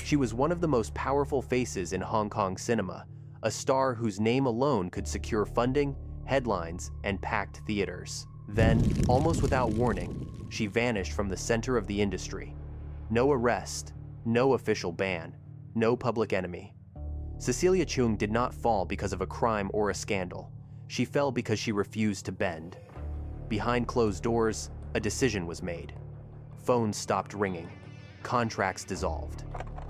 She was one of the most powerful faces in Hong Kong cinema, a star whose name alone could secure funding, headlines, and packed theaters. Then, almost without warning, she vanished from the center of the industry. No arrest, no official ban, no public enemy. Cecilia Cheung did not fall because of a crime or a scandal. She fell because she refused to bend. Behind closed doors, a decision was made. Phones stopped ringing. Contracts dissolved.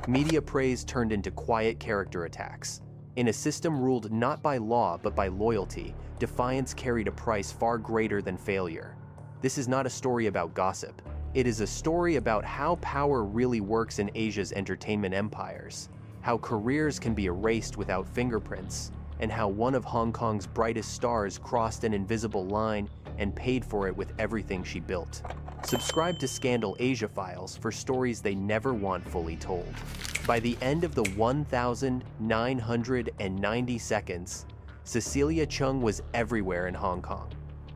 Media praise turned into quiet character attacks. In a system ruled not by law but by loyalty, defiance carried a price far greater than failure. This is not a story about gossip. It is a story about how power really works in Asia's entertainment empires, how careers can be erased without fingerprints, and how one of Hong Kong's brightest stars crossed an invisible line and paid for it with everything she built. Subscribe to Scandal Asia Files for stories they never want fully told. By the end of the 1,990 seconds, Cecilia Cheung was everywhere in Hong Kong.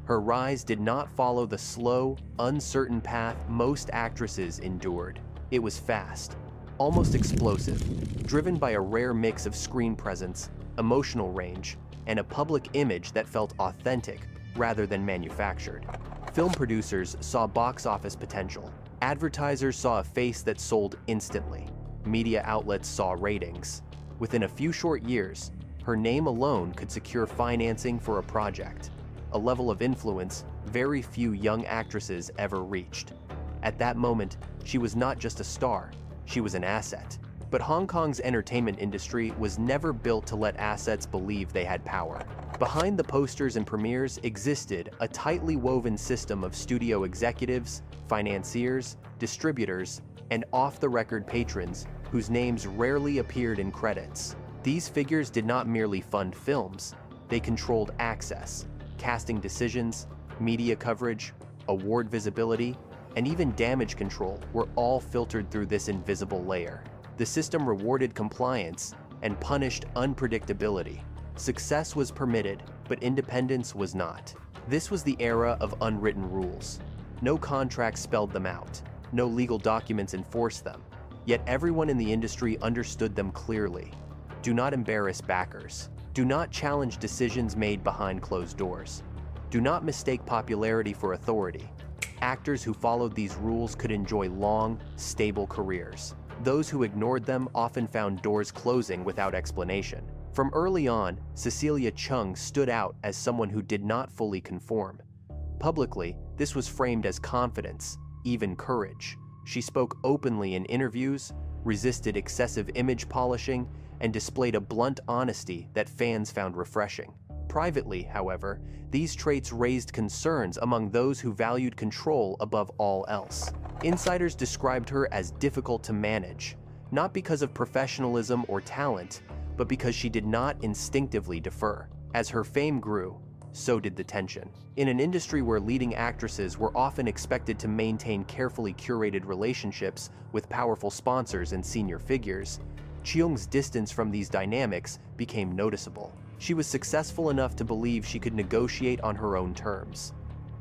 Her rise did not follow the slow, uncertain path most actresses endured. It was fast, almost explosive, driven by a rare mix of screen presence, emotional range, and a public image that felt authentic rather than manufactured. Film producers saw box office potential. Advertisers saw a face that sold instantly. Media outlets saw ratings. Within a few short years, her name alone could secure financing for a project, a level of influence very few young actresses ever reached. At that moment, she was not just a star, she was an asset. But Hong Kong's entertainment industry was never built to let assets believe they had power. Behind the posters and premieres existed a tightly woven system of studio executives, financiers, distributors, and off-the-record patrons whose names rarely appeared in credits. These figures did not merely fund films, they controlled access, casting decisions, media coverage, award visibility, and even damage control were all filtered through this invisible layer. The system rewarded compliance and punished unpredictability. Success was permitted, but independence was not. This was the era of unwritten rules. No contracts spelled them out. No legal documents enforced them. Yet everyone in the industry understood them clearly. Do not embarrass backers. Do not challenge decisions made behind closed doors. Do not mistake popularity for authority. Actors who followed these rules could enjoy long, stable careers. Those who ignored them often found doors closing without explanation. From early on, Cecilia Cheung stood out as someone who did not fully conform. Publicly, this was framed as confidence, even courage. She spoke openly in interviews, resisted excessive image polishing, and displayed a blunt honesty that fans found refreshing. Privately, however, these traits raised concerns among those who valued control above all else. Insiders described her as difficult to manage, not because of professionalism or talent, but because she did not instinctively defer. As her fame grew, so did the tension. In an industry where leading actresses were often expected to maintain carefully curated relationships with powerful sponsors and senior figures, Cheung's distance from these dynamics became noticeable. She was successful enough to believe she could negotiate on her own terms.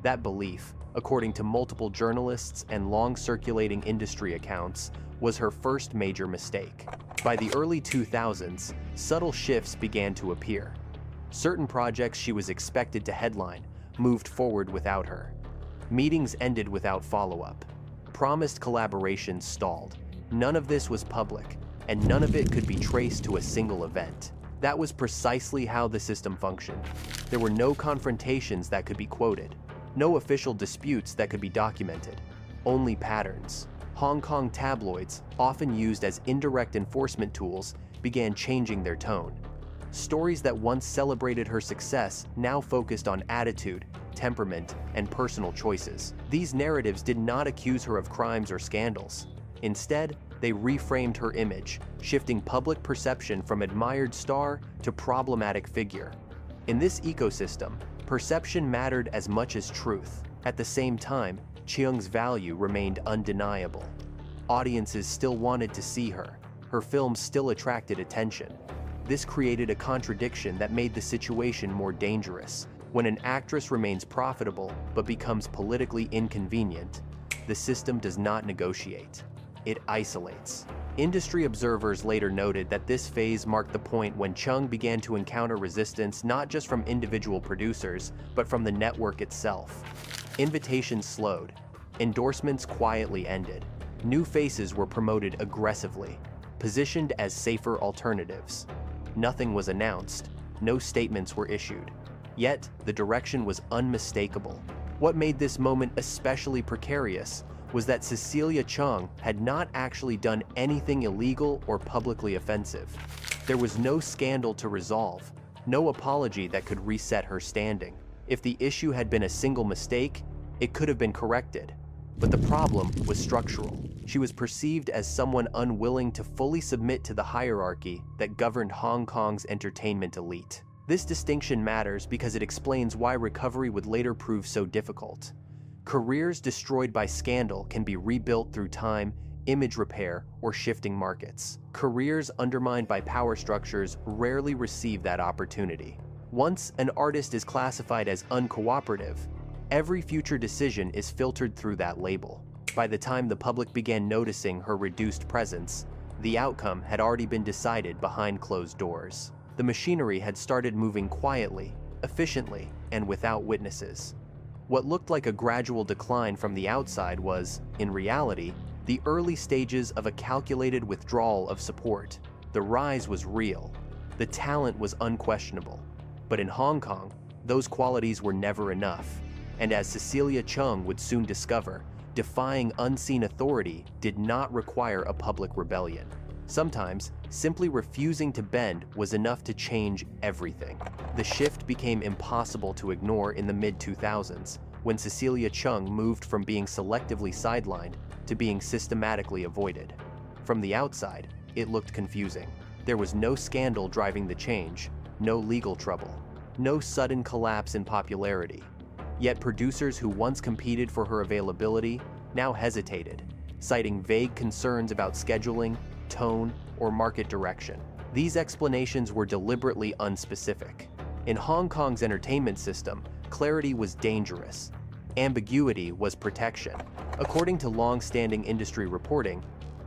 That belief, according to multiple journalists and long-circulating industry accounts, was her first major mistake. By the early 2000s, subtle shifts began to appear. Certain projects she was expected to headline moved forward without her. Meetings ended without follow-up. Promised collaborations stalled. None of this was public, and none of it could be traced to a single event. That was precisely how the system functioned. There were no confrontations that could be quoted, no official disputes that could be documented, only patterns. Hong Kong tabloids, often used as indirect enforcement tools, began changing their tone. Stories that once celebrated her success now focused on attitude, temperament, and personal choices. These narratives did not accuse her of crimes or scandals. Instead, they reframed her image, shifting public perception from admired star to problematic figure. In this ecosystem, perception mattered as much as truth. At the same time, Cheung's value remained undeniable. Audiences still wanted to see her. Her films still attracted attention. This created a contradiction that made the situation more dangerous. When an actress remains profitable but becomes politically inconvenient, the system does not negotiate. It isolates. Industry observers later noted that this phase marked the point when Cheung began to encounter resistance not just from individual producers, but from the network itself. Invitations slowed. Endorsements quietly ended. New faces were promoted aggressively, positioned as safer alternatives. Nothing was announced. No statements were issued. Yet, the direction was unmistakable. What made this moment especially precarious was that Cecilia Cheung had not actually done anything illegal or publicly offensive. There was no scandal to resolve, no apology that could reset her standing. If the issue had been a single mistake, it could have been corrected. But the problem was structural. She was perceived as someone unwilling to fully submit to the hierarchy that governed Hong Kong's entertainment elite. This distinction matters because it explains why recovery would later prove so difficult. Careers destroyed by scandal can be rebuilt through time, image repair, or shifting markets. Careers undermined by power structures rarely receive that opportunity. Once an artist is classified as uncooperative, every future decision is filtered through that label. By the time the public began noticing her reduced presence, the outcome had already been decided behind closed doors. The machinery had started moving quietly, efficiently, and without witnesses. What looked like a gradual decline from the outside was, in reality, the early stages of a calculated withdrawal of support. The rise was real. The talent was unquestionable. But in Hong Kong, those qualities were never enough. And as Cecilia Cheung would soon discover, defying unseen authority did not require a public rebellion. Sometimes, simply refusing to bend was enough to change everything. The shift became impossible to ignore in the mid-2000s, when Cecilia Cheung moved from being selectively sidelined to being systematically avoided. From the outside, it looked confusing. There was no scandal driving the change, no legal trouble, no sudden collapse in popularity. Yet producers who once competed for her availability now hesitated, citing vague concerns about scheduling, tone, or market direction. These explanations were deliberately unspecific. In Hong Kong's entertainment system, clarity was dangerous. Ambiguity was protection. According to long-standing industry reporting,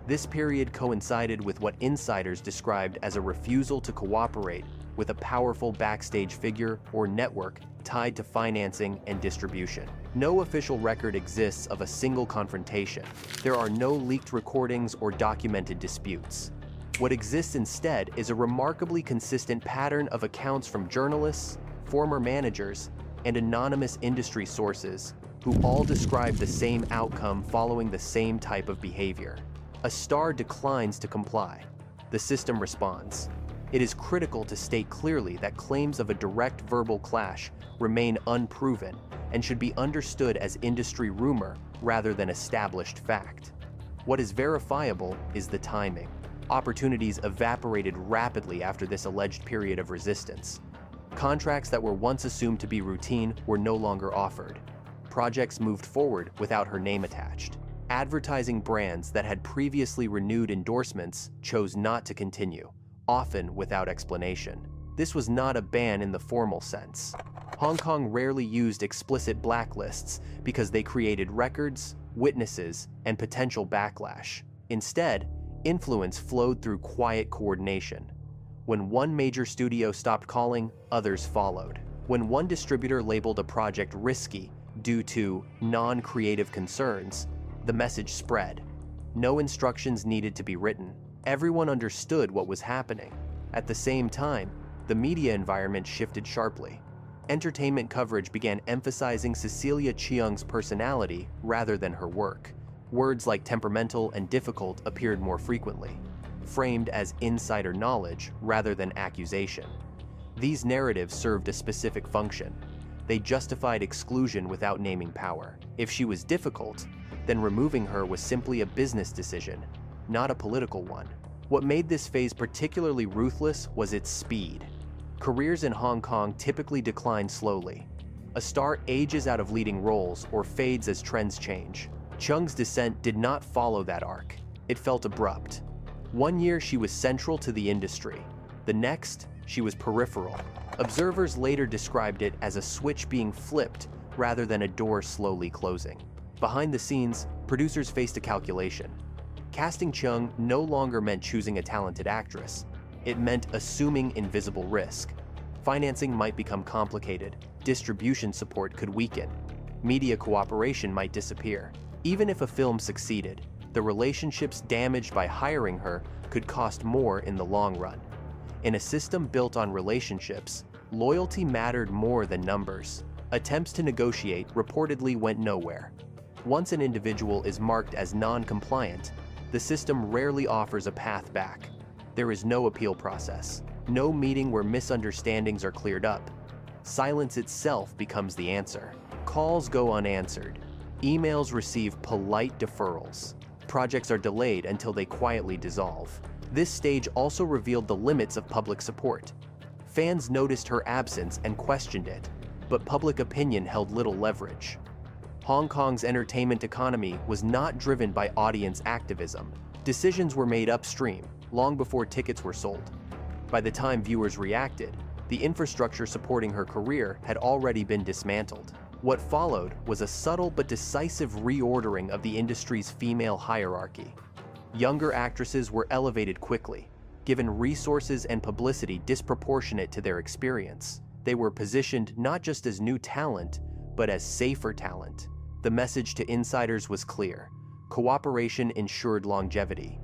this period coincided with what insiders described as a refusal to cooperate with a powerful backstage figure or network tied to financing and distribution. No official record exists of a single confrontation. There are no leaked recordings or documented disputes. What exists instead is a remarkably consistent pattern of accounts from journalists, former managers, and anonymous industry sources who all describe the same outcome following the same type of behavior. A star declines to comply. The system responds. It is critical to state clearly that claims of a direct verbal clash remain unproven and should be understood as industry rumor rather than established fact. What is verifiable is the timing. Opportunities evaporated rapidly after this alleged period of resistance. Contracts that were once assumed to be routine were no longer offered. Projects moved forward without her name attached. Advertising brands that had previously renewed endorsements chose not to continue, often without explanation. This was not a ban in the formal sense. Hong Kong rarely used explicit blacklists because they created records, witnesses, and potential backlash. Instead, influence flowed through quiet coordination. When one major studio stopped calling, others followed. When one distributor labeled a project risky due to non-creative concerns, the message spread. No instructions needed to be written. Everyone understood what was happening. At the same time, the media environment shifted sharply. Entertainment coverage began emphasizing Cecilia Cheung's personality rather than her work. Words like temperamental and difficult appeared more frequently, framed as insider knowledge rather than accusation. These narratives served a specific function. They justified exclusion without naming power. If she was difficult, then removing her was simply a business decision, not a political one. What made this phase particularly ruthless was its speed. Careers in Hong Kong typically decline slowly. A star ages out of leading roles or fades as trends change. Cheung's descent did not follow that arc. It felt abrupt. One year she was central to the industry. The next, she was peripheral. Observers later described it as a switch being flipped rather than a door slowly closing. Behind the scenes, producers faced a calculation. Casting Cheung no longer meant choosing a talented actress. It meant assuming invisible risk. Financing might become complicated, distribution support could weaken, media cooperation might disappear. Even if a film succeeded, the relationships damaged by hiring her could cost more in the long run. In a system built on relationships, loyalty mattered more than numbers. Attempts to negotiate reportedly went nowhere. Once an individual is marked as non-compliant, the system rarely offers a path back. There is no appeal process, no meeting where misunderstandings are cleared up. Silence itself becomes the answer. Calls go unanswered. Emails receive polite deferrals. Projects are delayed until they quietly dissolve. This stage also revealed the limits of public support. Fans noticed her absence and questioned it, but public opinion held little leverage. Hong Kong's entertainment economy was not driven by audience activism. Decisions were made upstream, long before tickets were sold. By the time viewers reacted, the infrastructure supporting her career had already been dismantled. What followed was a subtle but decisive reordering of the industry's female hierarchy. Younger actresses were elevated quickly, given resources and publicity disproportionate to their experience. They were positioned not just as new talent, but as safer talent. The message to insiders was clear. Cooperation ensured longevity.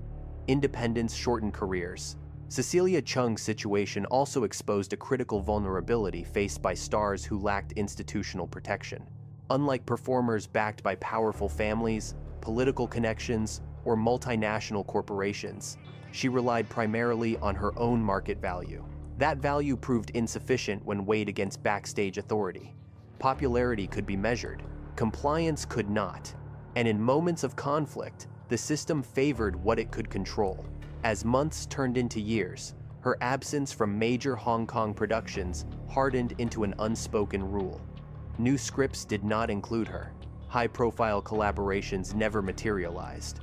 Independence shortened careers. Cecilia Cheung's situation also exposed a critical vulnerability faced by stars who lacked institutional protection. Unlike performers backed by powerful families, political connections, or multinational corporations, she relied primarily on her own market value. That value proved insufficient when weighed against backstage authority. Popularity could be measured, compliance could not, and in moments of conflict, the system favored what it could control. As months turned into years, her absence from major Hong Kong productions hardened into an unspoken rule. New scripts did not include her. High-profile collaborations never materialized.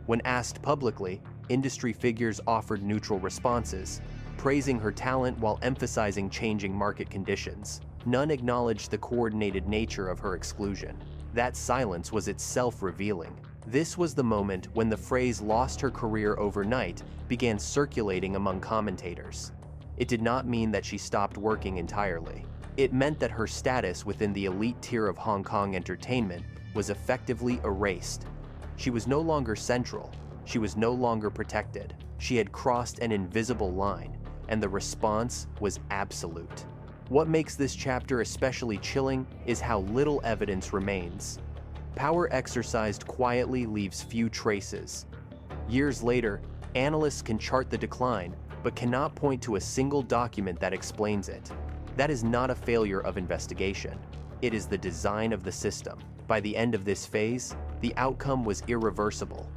When asked publicly, industry figures offered neutral responses, praising her talent while emphasizing changing market conditions. None acknowledged the coordinated nature of her exclusion. That silence was itself revealing. This was the moment when the phrase "lost her career overnight" began circulating among commentators. It did not mean that she stopped working entirely. It meant that her status within the elite tier of Hong Kong entertainment was effectively erased. She was no longer central. She was no longer protected. She had crossed an invisible line, and the response was absolute. What makes this chapter especially chilling is how little evidence remains. Power exercised quietly leaves few traces. Years later, analysts can chart the decline, but cannot point to a single document that explains it. That is not a failure of investigation. It is the design of the system. By the end of this phase, the outcome was irreversible.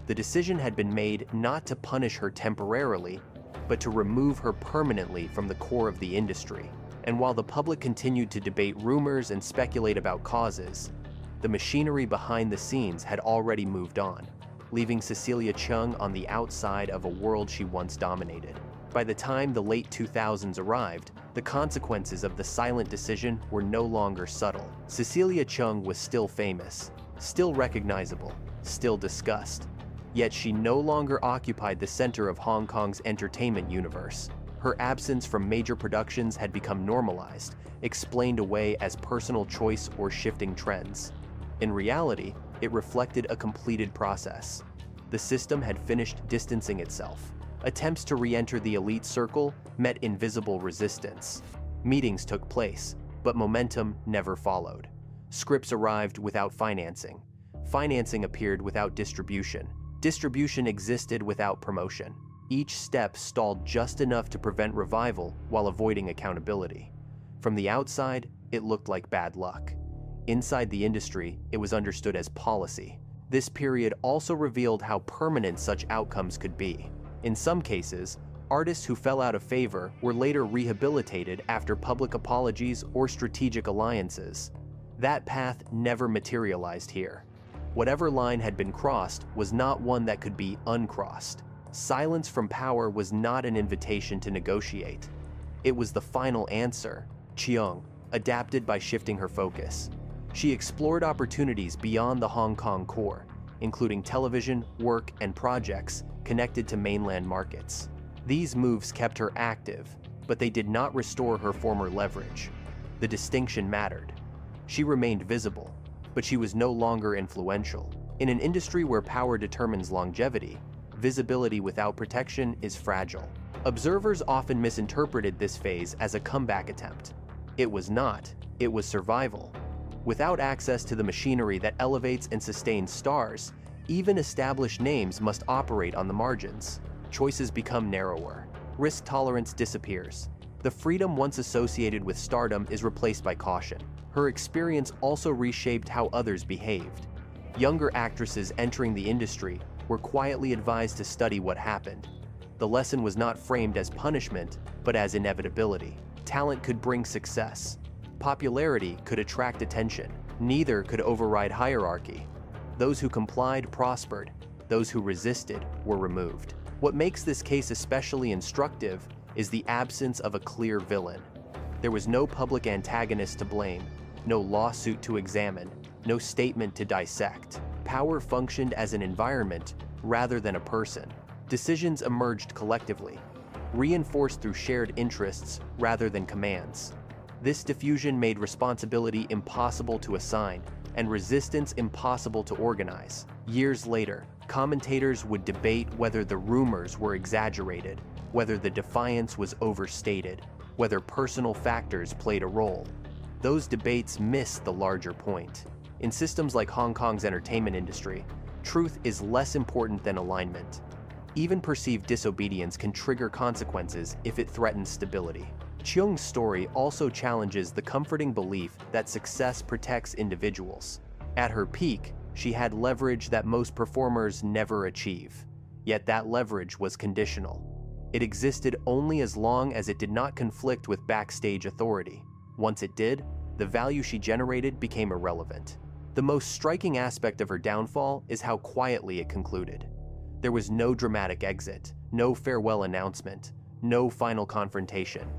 The decision had been made not to punish her temporarily, but to remove her permanently from the core of the industry. And while the public continued to debate rumors and speculate about causes, the machinery behind the scenes had already moved on, leaving Cecilia Cheung on the outside of a world she once dominated. By the time the late 2000s arrived, the consequences of the silent decision were no longer subtle. Cecilia Cheung was still famous, still recognizable, still discussed. Yet she no longer occupied the center of Hong Kong's entertainment universe. Her absence from major productions had become normalized, explained away as personal choice or shifting trends. In reality, it reflected a completed process. The system had finished distancing itself. Attempts to re-enter the elite circle met invisible resistance. Meetings took place, but momentum never followed. Scripts arrived without financing. Financing appeared without distribution. Distribution existed without promotion. Each step stalled just enough to prevent revival while avoiding accountability. From the outside, it looked like bad luck. Inside the industry, it was understood as policy. This period also revealed how permanent such outcomes could be. In some cases, artists who fell out of favor were later rehabilitated after public apologies or strategic alliances. That path never materialized here. Whatever line had been crossed was not one that could be uncrossed. Silence from power was not an invitation to negotiate. It was the final answer. Cheung adapted by shifting her focus. She explored opportunities beyond the Hong Kong core, including television, work, and projects connected to mainland markets. These moves kept her active, but they did not restore her former leverage. The distinction mattered. She remained visible, but she was no longer influential. In an industry where power determines longevity, visibility without protection is fragile. Observers often misinterpreted this phase as a comeback attempt. It was not, it was survival. Without access to the machinery that elevates and sustains stars, even established names must operate on the margins. Choices become narrower. Risk tolerance disappears. The freedom once associated with stardom is replaced by caution. Her experience also reshaped how others behaved. Younger actresses entering the industry were quietly advised to study what happened. The lesson was not framed as punishment, but as inevitability. Talent could bring success. Popularity could attract attention. Neither could override hierarchy. Those who complied prospered. Those who resisted were removed. What makes this case especially instructive is the absence of a clear villain. There was no public antagonist to blame, no lawsuit to examine, no statement to dissect. Power functioned as an environment rather than a person. Decisions emerged collectively, reinforced through shared interests rather than commands. This diffusion made responsibility impossible to assign and resistance impossible to organize. Years later, commentators would debate whether the rumors were exaggerated, whether the defiance was overstated, whether personal factors played a role. Those debates missed the larger point. In systems like Hong Kong's entertainment industry, truth is less important than alignment. Even perceived disobedience can trigger consequences if it threatens stability. Cheung's story also challenges the comforting belief that success protects individuals. At her peak, she had leverage that most performers never achieve. Yet that leverage was conditional. It existed only as long as it did not conflict with backstage authority. Once it did, the value she generated became irrelevant. The most striking aspect of her downfall is how quietly it concluded. There was no dramatic exit, no farewell announcement, no final confrontation.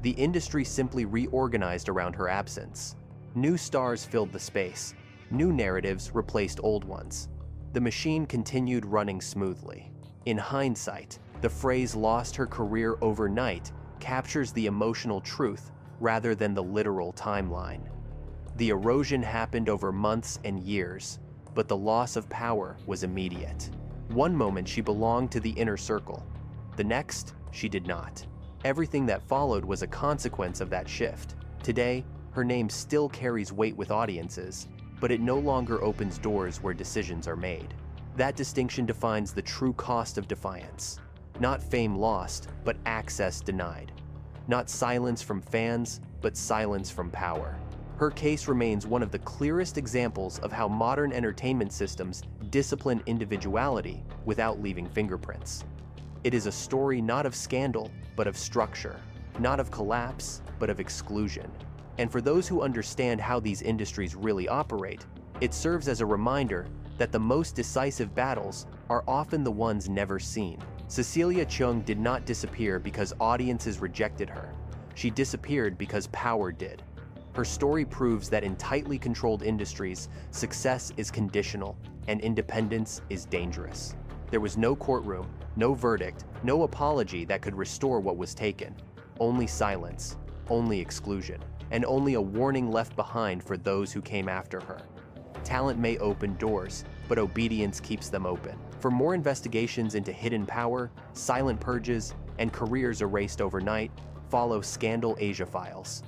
The industry simply reorganized around her absence. New stars filled the space. New narratives replaced old ones. The machine continued running smoothly. In hindsight, the phrase "lost her career overnight" captures the emotional truth rather than the literal timeline. The erosion happened over months and years, but the loss of power was immediate. One moment she belonged to the inner circle. The next, she did not. Everything that followed was a consequence of that shift. Today, her name still carries weight with audiences, but it no longer opens doors where decisions are made. That distinction defines the true cost of defiance. Not fame lost, but access denied. Not silence from fans, but silence from power. Her case remains one of the clearest examples of how modern entertainment systems discipline individuality without leaving fingerprints. It is a story not of scandal, but of structure, not of collapse, but of exclusion. And for those who understand how these industries really operate, it serves as a reminder that the most decisive battles are often the ones never seen. Cecilia Cheung did not disappear because audiences rejected her. She disappeared because power did. Her story proves that in tightly controlled industries, success is conditional and independence is dangerous. There was no courtroom, no verdict, no apology that could restore what was taken. Only silence, only exclusion, and only a warning left behind for those who came after her. Talent may open doors, but obedience keeps them open. For more investigations into hidden power, silent purges, and careers erased overnight, follow Scandal Asia Files.